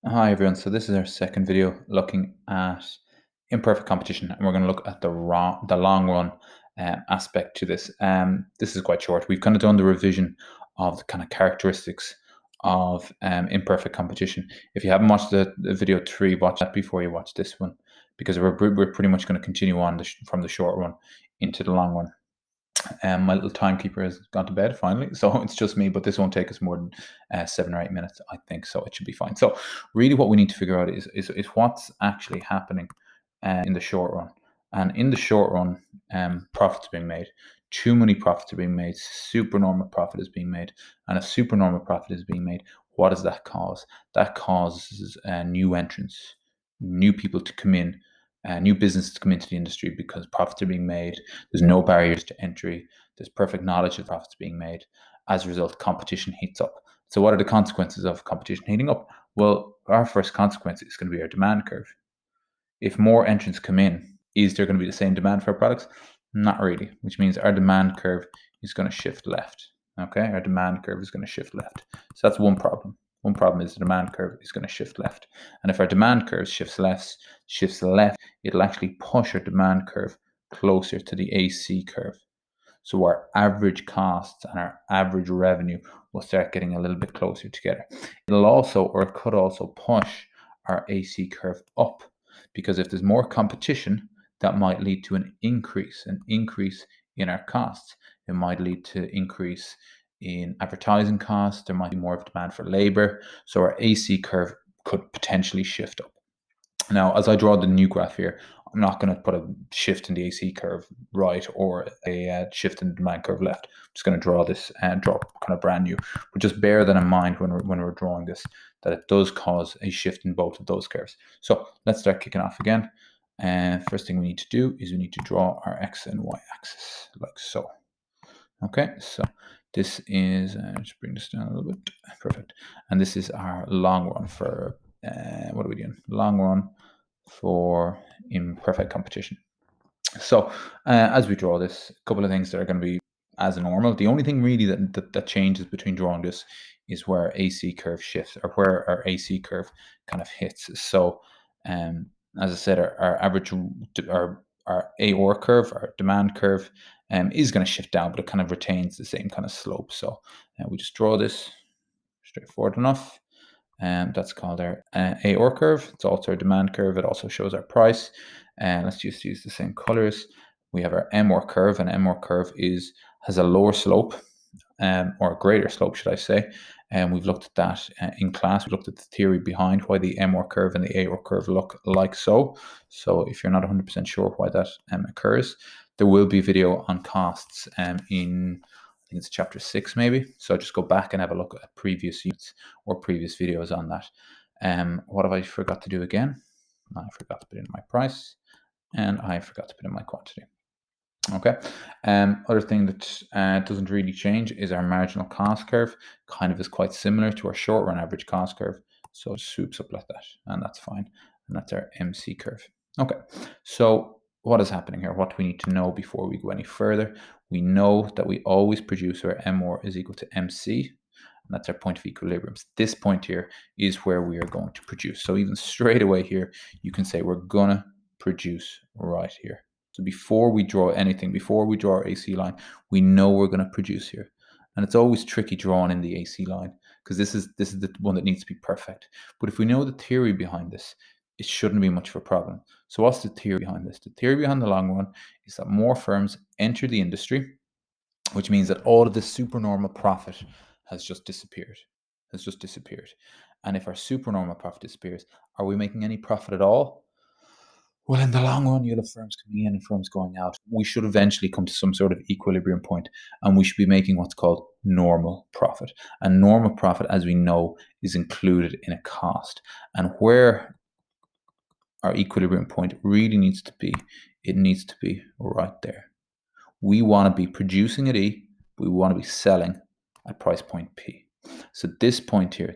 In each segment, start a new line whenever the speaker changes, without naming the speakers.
Hi everyone, so this is our second video looking at imperfect competition, and we're going to look at the long run aspect to this. This is quite short. We've kind of done the revision of the kind of characteristics of imperfect competition. If you haven't watched the video 3, watch that before you watch this one, because we're pretty much going to continue on from the short run into the long run. My little timekeeper has gone to bed finally, so it's just me, but this won't take us more than 7 or 8 minutes, I think, so it should be fine. So really what we need to figure out is what's actually happening in the short run. And in the short run, profits are being made. Too many profits are being made. Supernormal profit is being made. And if supernormal profit is being made, what does that cause? That causes new entrants, new people to come in, new businesses to come into the industry because profits are being made. There's no barriers to entry. There's perfect knowledge of profits being made. As a result, competition heats up. So what are the consequences of competition heating up? Well, our first consequence is going to be our demand curve. If more entrants come in, is there going to be the same demand for our products? Not really, which means our demand curve is going to shift left. Okay, our demand curve is going to shift left. So that's one problem. One problem is the demand curve is going to shift left. And if our demand curve shifts left, it'll actually push our demand curve closer to the AC curve. So our average costs and our average revenue will start getting a little bit closer together. It'll also, or it could also push our AC curve up, because if there's more competition, that might lead to an increase in our costs. It might lead to increase in advertising costs. There might be more of demand for labor. So our AC curve could potentially shift up. Now, as I draw the new graph here, I'm not going to put a shift in the AC curve right or a shift in the demand curve left. I'm just going to draw this and draw kind of brand new. But just bear that in mind when we're drawing this, that it does cause a shift in both of those curves. So let's start kicking off again. And first thing we need to do is we need to draw our X and Y axis like so. Okay, so this is, just bring this down a little bit. Perfect. And this is our long run for, what are we doing? Long run for imperfect competition. So as we draw this, a couple of things that are going to be as normal. The only thing really that changes between drawing this is where our AC curve shifts, or where our AC curve kind of hits. So as I said, our average, our AOR curve, our demand curve, is going to shift down, but it kind of retains the same kind of slope. So we just draw this straightforward enough. And that's called our AOR curve. It's also our demand curve. It also shows our price. And let's just use the same colors. We have our MOR curve, and MOR curve has a lower slope, or a greater slope, should I say. And we've looked at that in class. We looked at the theory behind why the MOR curve and the AOR curve look like so. So if you're not 100% sure why that occurs, there will be a video on costs in, I think it's chapter 6 maybe. So just go back and have a look at previous units or previous videos on that. What have I forgot to do again? I forgot to put in my price, and I forgot to put in my quantity. Okay. Other thing that doesn't really change is our marginal cost curve. Kind of is quite similar to our short run average cost curve. So it swoops up like that, and that's fine. And that's our MC curve. Okay. So what is happening here? What do we need to know before we go any further? We know that we always produce where MOR is equal to MC, and that's our point of equilibrium. This point here is where we are going to produce. So even straight away here, you can say we're gonna produce right here. So before we draw anything, before we draw our AC line, we know we're going to produce here. And it's always tricky drawing in the AC line, because this is the one that needs to be perfect. But if we know the theory behind this, it shouldn't be much of a problem. So what's the theory behind this? The theory behind the long run is that more firms enter the industry, which means that all of this supernormal profit has just disappeared. And if our supernormal profit disappears, are we making any profit at all? Well, in the long run, you'll have firms coming in and firms going out. We should eventually come to some sort of equilibrium point, and we should be making what's called normal profit. And normal profit, as we know, is included in a cost. And where our equilibrium point really needs to be, it needs to be right there. We want to be producing at E, but we want to be selling at price point P. So this point here,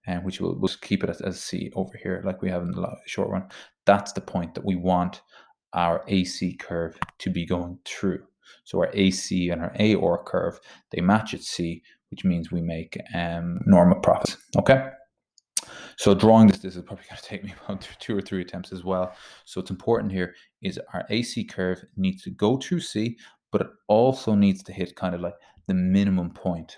and which we'll just keep it as C over here, like we have in the short run, that's the point that we want our AC curve to be going through. So our AC and our AOR curve, they match at C, which means we make normal profits. Okay. So drawing this is probably going to take me about 2 or 3 attempts as well. So what's important here is our AC curve needs to go through C, but it also needs to hit kind of like the minimum point,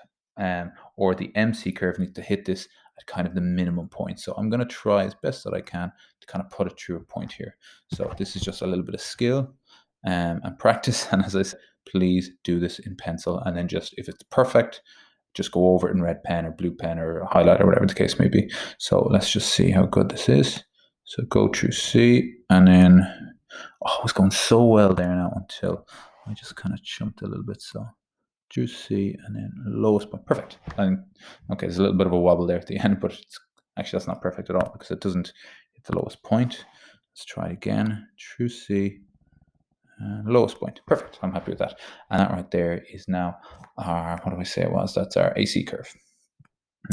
or the MC curve needs to hit this at kind of the minimum point. So I'm going to try as best that I can to kind of put it through a point here. So this is just a little bit of skill and practice. And as I said, please do this in pencil, and then just if it's perfect, just go over it in red pen or blue pen or a highlighter, whatever the case may be. So let's just see how good this is. So go through C, and then, oh, I was going so well there now until I just kind of chumped a little bit. So through C, and then lowest point, perfect. And okay, there's a little bit of a wobble there at the end, but it's, actually that's not perfect at all because it doesn't hit the lowest point. Let's try it again, through C, lowest point. Perfect. I'm happy with that. And that right there is now our, what do I say it was? That's our AC curve.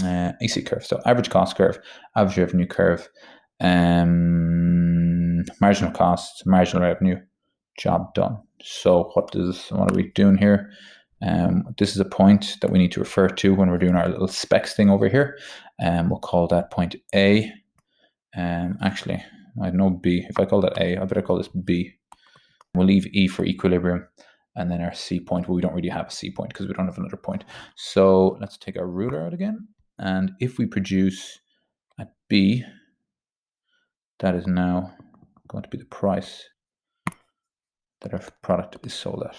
AC curve. So average cost curve, average revenue curve, marginal cost, marginal revenue, job done. So what are we doing here? This is a point that we need to refer to when we're doing our little specs thing over here. We'll call that point A. Actually, I know B. If I call that A, I better call this B. We'll leave E for equilibrium, and then our C point. Well, we don't really have a C point because we don't have another point. So let's take our ruler out again. And if we produce at B, that is now going to be the price that our product is sold at.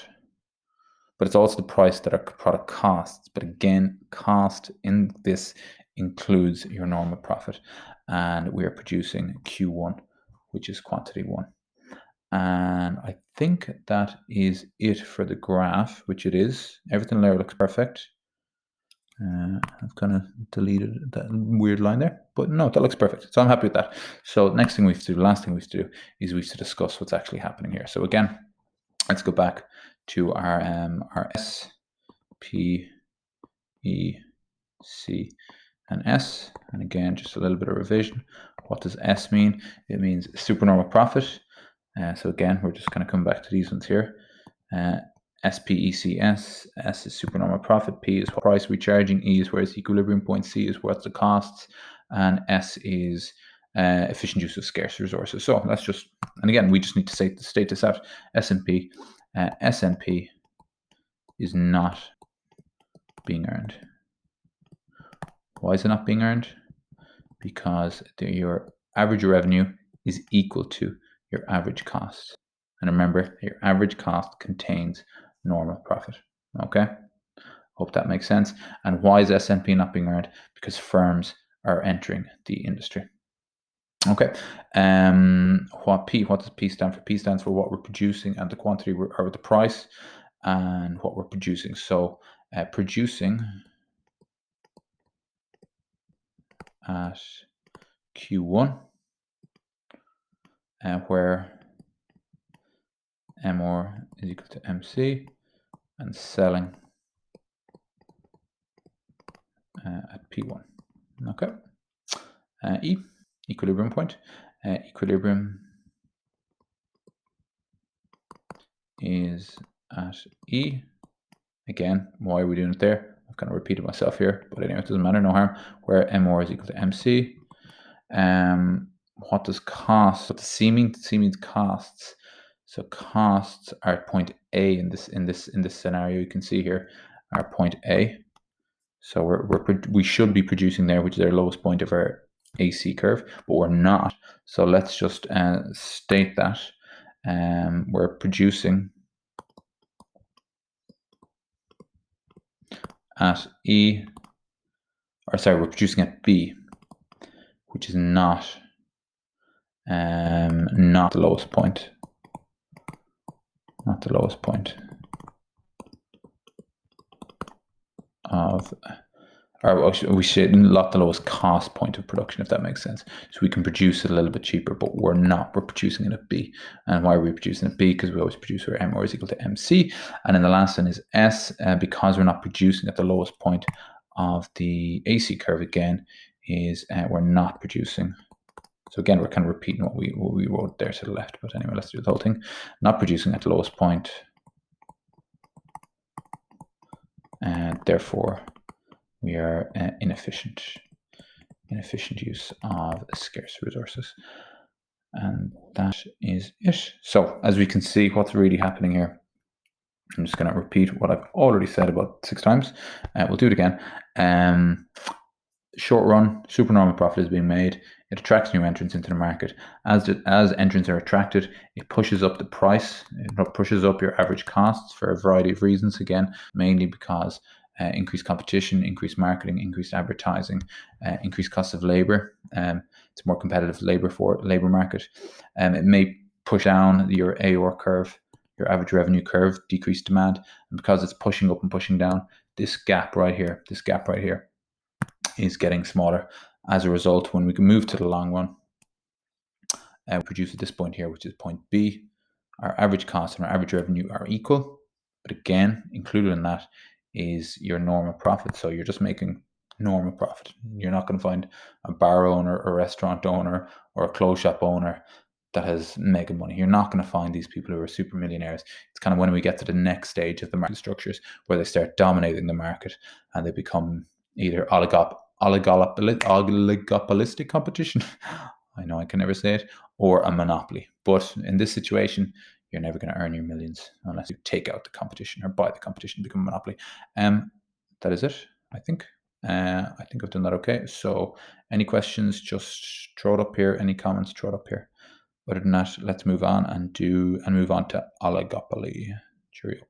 But it's also the price that our product costs. But again, cost in this includes your normal profit. And we are producing Q1, which is quantity 1. And I think that is it for the graph, which it is. Everything there looks perfect. I've kind of deleted that weird line there, but no, that looks perfect. So I'm happy with that. So next thing we have to do, last thing we have to do, is we have to discuss what's actually happening here. So again, let's go back to our S, P, E, C, and S. And again, just a little bit of revision. What does S mean? It means supernormal profit. So again, we're just going to come back to these ones here. SPECS, S is supernormal profit, P is what price we're charging, E is where it's equilibrium point, C is what's the costs, and S is efficient use of scarce resources. So let's just, and again, we just need to state this out. S&P is not being earned. Why is it not being earned? Because your average revenue is equal to your average cost. And remember, your average cost contains normal profit. Okay? Hope that makes sense. And why is S&P not being earned? Because firms are entering the industry. Okay. What does P stand for? P stands for what we're producing and the quantity or the price and what we're producing. So producing at Q1, where MR is equal to MC, and selling at P1. Okay. E, equilibrium point. Equilibrium is at E. Again, why are we doing it there? I've kind of repeated myself here, but anyway, it doesn't matter, no harm. Where MR is equal to MC. What does cost? What does C mean? C means costs. So costs are at point A in this scenario. You can see here our point A. So we should be producing there, which is our lowest point of our AC curve, but we're not. So let's just state that we're producing at E, or sorry, we're producing at B, which is not the lowest point. Not the lowest point of, or we should not the lowest cost point of production, if that makes sense. So we can produce it a little bit cheaper, but we're not. We're producing it at B. And why are we producing at B? Because we always produce where MR is equal to MC. And then the last one is S, because we're not producing at the lowest point of the AC curve again, is we're not producing. So again, we're kind of repeating what we wrote there to the left. But anyway, let's do the whole thing. Not producing at the lowest point. And therefore, we are inefficient. inefficient use of scarce resources. And that is it. So as we can see, what's really happening here, I'm just going to repeat what I've already said about 6 times. We'll do it again. Short run, supernormal profit is being made. It attracts new entrants into the market. As entrants are attracted, it pushes up the price. It pushes up your average costs for a variety of reasons. Again, mainly because increased competition, increased marketing, increased advertising, increased cost of labor. It's a more competitive labor market. It may push down your AOR curve, your average revenue curve, decreased demand, and because it's pushing up and pushing down, this gap right here is getting smaller. As a result, when we can move to the long run, produce at this point here, which is point B, our average cost and our average revenue are equal. But again, included in that is your normal profit. So you're just making normal profit. You're not going to find a bar owner, a restaurant owner, or a clothes shop owner that has mega money. You're not going to find these people who are super millionaires. It's kind of when we get to the next stage of the market structures where they start dominating the market and they become either oligopolistic competition. I know I can never say it, or a monopoly. But in this situation, you're never going to earn your millions unless you take out the competition or buy the competition, become a monopoly. That is it, I think. I think I've done that okay. So any questions, just throw it up here. Any comments, throw it up here. Other than that, let's move on and move on to oligopoly. Cheerio.